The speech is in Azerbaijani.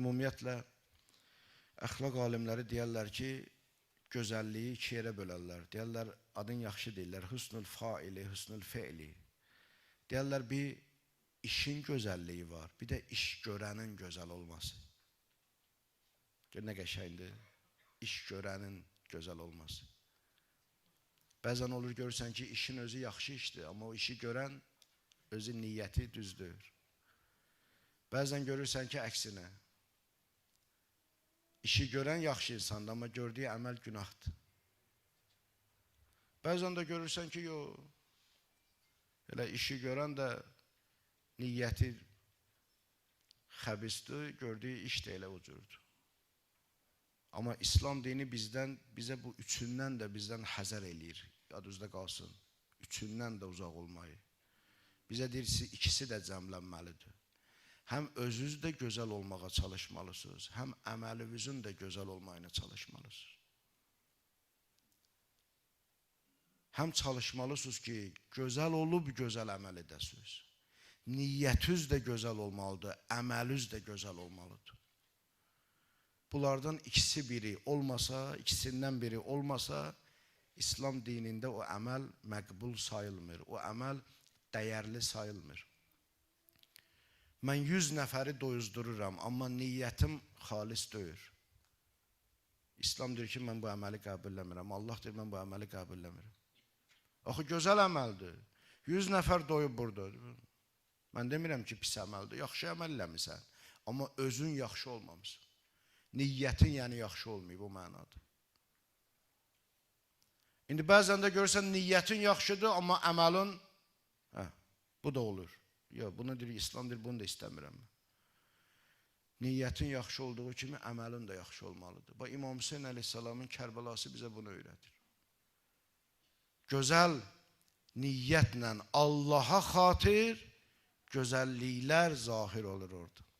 Ümumiyyətlə, əxlaq alimləri deyərlər ki, gözəlliyi iki yerə bölərlər. Deyərlər, adın yaxşı deyirlər, hüsnül faili, hüsnül feili. Deyərlər, bir işin gözəlliyi var, bir də iş görənin gözəl olması. Gör, nə qəşəngdir, iş görənin gözəl olması. Bəzən olur, görürsən ki, işin özü yaxşı işdir, amma o işi görən özü niyyəti düzdür. Bəzən görürsən ki, əksinə, işi görən yaxşı insandır, amma gördüyü əməl günahdır. Bəzən də görürsən ki, elə işi görən də niyyəti xəbisdir, gördüyü iş də elə ucurdur. Amma İslam dini bizə bu üçündən də bizdən həzər eləyir. Yadınızda qalsın, üçündən də uzaq olmayı. Bizə deyir, ikisi də cəmlənməlidir. Həm özünüz də gözəl olmağa çalışmalısınız, həm əməlinizin də gözəl olmağına çalışmalısınız. Həm çalışmalısınız ki, gözəl olub gözəl əməl edəsiniz. Niyyətiniz də gözəl olmalıdır, əməliniz də gözəl olmalıdır. Bunlardan ikisi biri olmasa, ikisindən biri olmasa, İslam dinində o əməl məqbul sayılmır, o əməl dəyərli sayılmır. Mən 100 nəfəri doyuzdururam, amma niyyətim xalis deyir. İslam deyir ki, mən bu əməli qəbulləmirəm. Allah deyir, mən bu əməli qəbulləmirəm. Axı, gözəl əməldir. 100 nəfər doyub burada. Mən demirəm ki, pis əməldir. Yaxşı əməl eləmirsən, amma özün yaxşı olmamışsın. Niyyətin yəni yaxşı olmayıb, o mənada. İndi bəzən də görürsən, niyyətin yaxşıdır, amma əməlin, bu da olur. Yox, bunu deyir, İslam deyir, bunu da istəmirəm. Niyyətin yaxşı olduğu kimi əməlin də yaxşı olmalıdır. Bax, İmam Hüseyin əleyhissalamın Kərbəlası bizə bunu öyrədir. Gözəl niyyətlə Allaha xatir, gözəlliklər zahir olur orada.